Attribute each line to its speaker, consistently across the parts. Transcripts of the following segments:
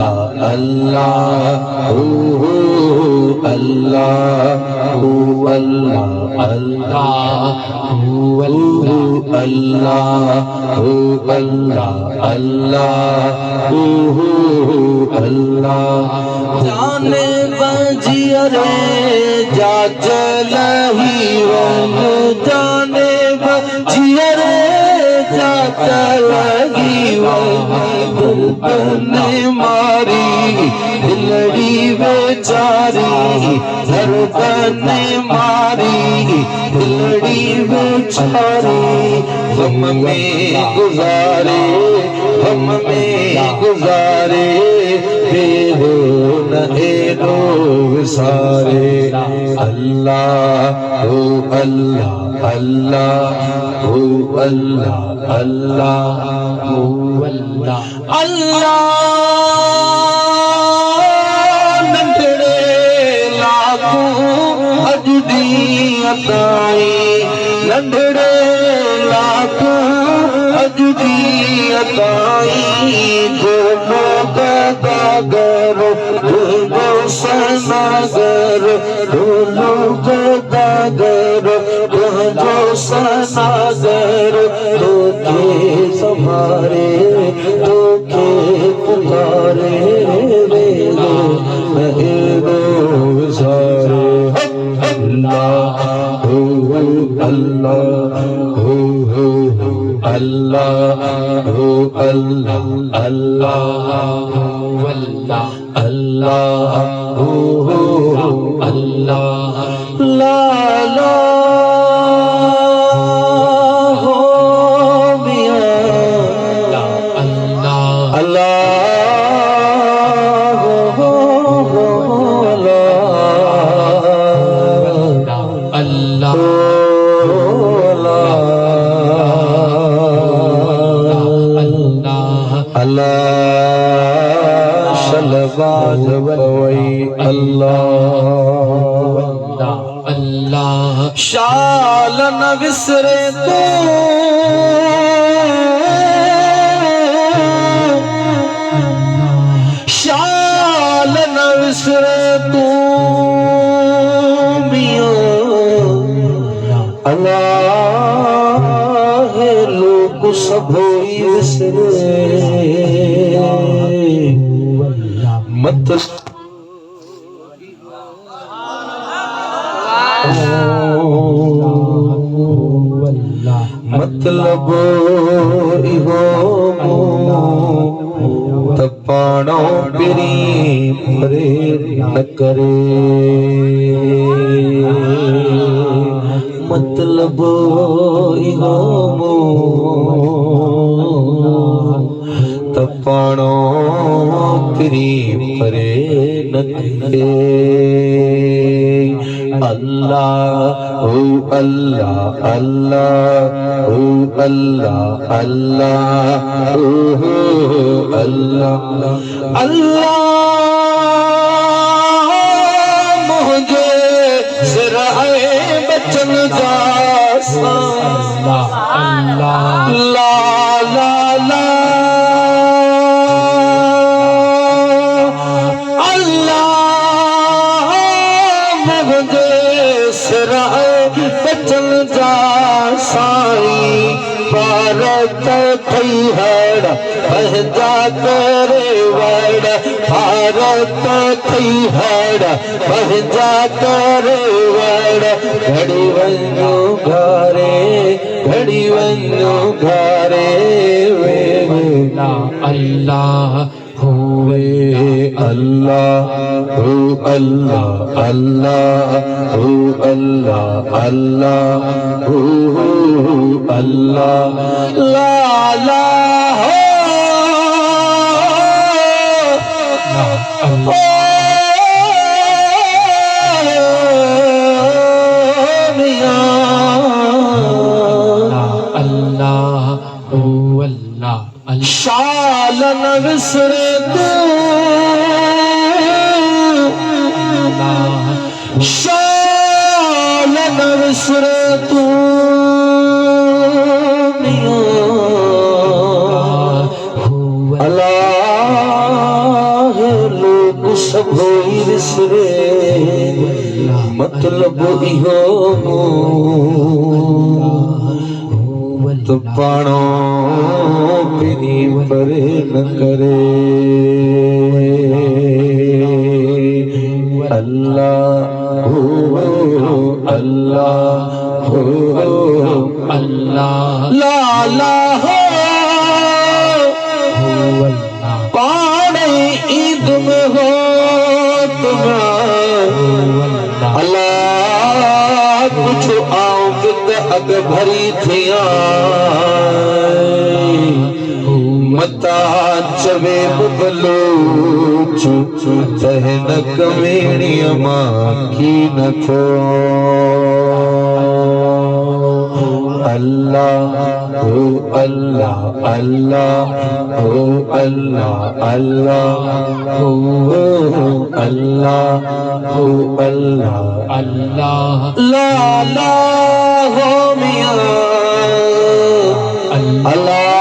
Speaker 1: अल्लाह अल्लाह अल्लाह अल्लाह अल्लाह अल्लाह जाने बजिया रे जा चलही जाने बजिया रे जा चलही ने मारी दिलड़ी बेचारी ने मारी दिलड़ी बेचारी हम में गुजारे तेरो न एरो सारे अल्लाह हो अल्लाह अल्लाह हो अल्लाह अल्लाह हो अल्लाह अल्लाह नंढड़े लाखों अजदी अताई नंढड़े लाखों अजदी अताई दोनों गदागर दोनों सनागर दोनों गदागर दोनों सनागर दो के संभारे दो के पुकारे रे दो सारे अल्लाह हो अल्लाह हो अल्लाह हो अल्लाह अल्लाह अल्लाह हो अल्लाह ला ला हो मियां अल्लाह अल्लाह हो अल्लाह अल्लाह शलबाज बवई अल्लाह अल्लाह शाल न विसरे तो शाल न विसरे तू अल्लाह लोग सब विसरे मत मतलब इहो तपाणो पिरी परे न करे मतलब इहो तपाणो पिरी परे न करे अल्लाह हो अल्लाह अल्लाह हो अल्लाह अल्लाह हो अल्लाह अल्लाह मुझे सिराए बचन जा अल्लाह ला ला ला बचन जा साई भारत थई हड़ पंहिंजा करे वड़ भारत थई हड़ पंहिंजा करे वड़ घड़ी वञो घरे वे अल्लाह हुए अल्लाह हो अल्लाह अल्लाह हो अल्लाह अल्लाह हो अल्लाह ला ला हो अल्लाह हो अल्लाह शाल न विसरे तू शाल न विसरे तू अल्लाह सब विसरे मतलब इहो तो पाणो बिनी परे न करे अल्लाह अल्लाह अल्लाह ला ला हो पाणे ईद में हो तुम अल्लाह कुछ आओ बित अग भरी थिया मता चवे बलोच तहन कमेणी माखी न थो अल्लाह हो अल्लाह अल्लाह हो अल्लाह अल्लाह हो अल्लाह हो अल्लाह अल्लाह ला ला हो मियां अल्लाह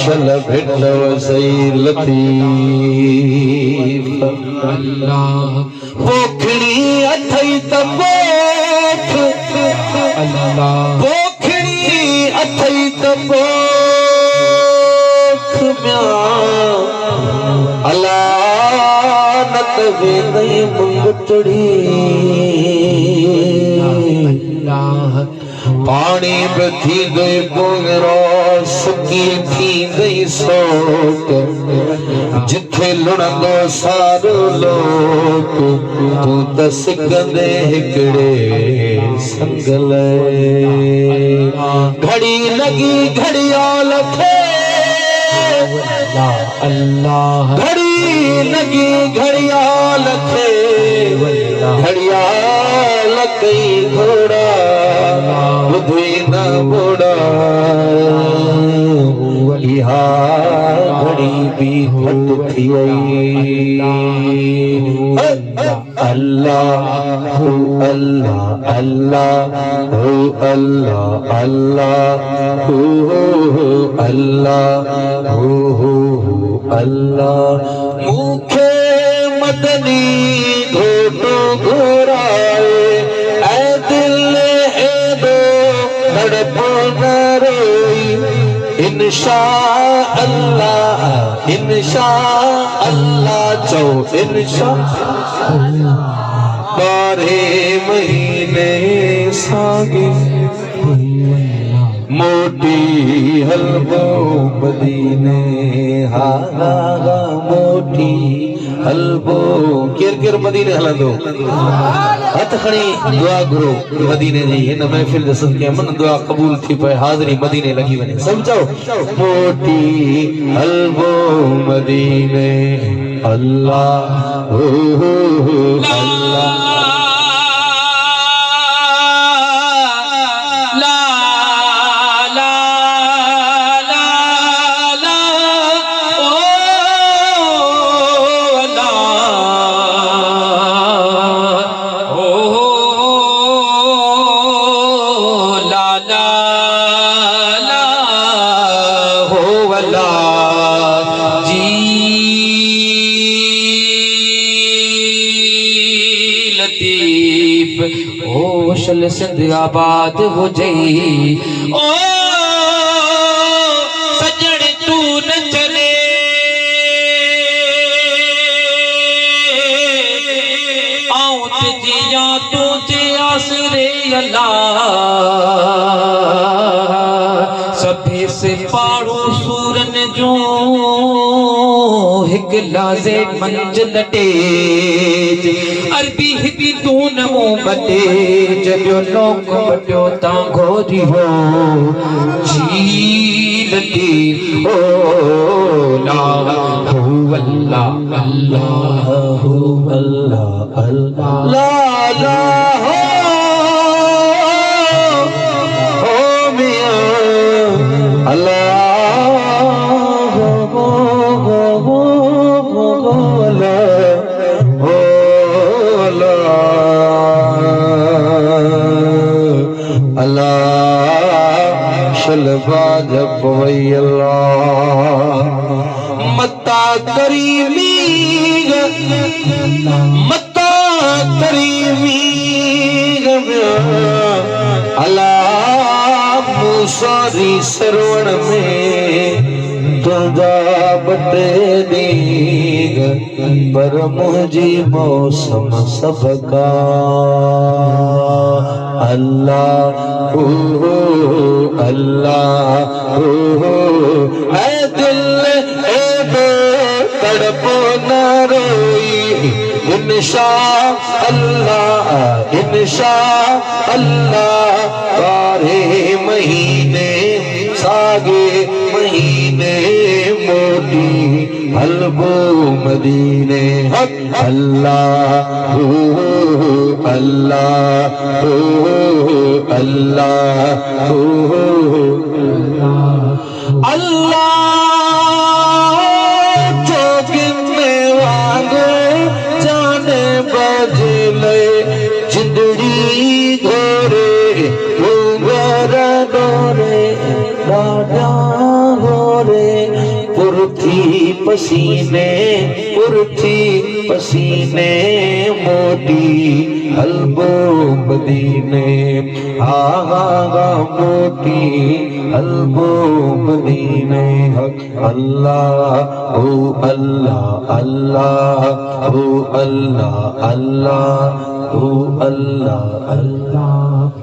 Speaker 1: शल भेट वसई लतीफ अल्लाह पोखड़ी अथई त पोख अल्लाह पोखड़ी अथई त पोख म्या अल्लाह नत वेदई मुंगटड़ी अल्लाह पानी बथी गई बोगरो सुकी थी गई सोट जिथे लुणंदो सारो लोक तू दस कंदे हिकड़े संगल घड़ी लगी घड़ियाल थे अल्लाह घड़ी लगी घड़ियाल थे घड़ियाल कई घोड़ा बुद्धि न बोड़ा इहा घड़ी भी घट थी अल्लाह हो अल्लाह अल्लाह हो अल्लाह अल्लाह हो अल्लाह हो अल्लाह मुखे मदनी घोटो घोराए ऐ दिल इंशा अल्लाह चो इंशा 12 महीने सागे मोटी हलबो मदीने हागा मोटी हलबो केर केर मदीने हलंदो हथ खणी दुआ गुरु मदीने जी इन महफिल जे सदके मन दुआ कबूल थी पे हाज़री मदीने लगी वने समझो मोटी हलबो मदीने अल्लाह हो अल्लाह शल सिंध आबाद हो जई ओ सजण तू न चले आऊं ते जिया तू ते आसरे अल्लाह सभे से पाड़ो सूरन जो हिक लाज़े मंजिल तेज अरबी हिक तू नमो बते जबियो लोक बटियो ता घोरी हो झीलती ओ ला हो अल्लाह अल्लाह हो अल्लाह अल्लाह ला ला हो मियां अल्लाह हो वही अल्लाह मत्ता करीमी मत्ता करीमी अल्लाह मूसारी सरवण में तुझा बटे दीग पर मुझी मौसम सबका अल्लाह हो अल्लाह हो ऐ दिल ए दो तड़पो न रोई इंशा अल्लाह बारे महीने सागे महीने मोटी हलबो मदीने हक अल्लाह हो अल्लाह हो अल्लाह हो अल्लाह जो गिनने वाले जाने बजले जिंदड़ी घोरे घोरा डोरे राजा घोरे पुरथी पसीने मोटी हलबो मदीने आगा मोटी हलबो मदीने अल्लाह हो अल्लाह अल्लाह हो अल्लाह अल्लाह हो अल्लाह अल्लाह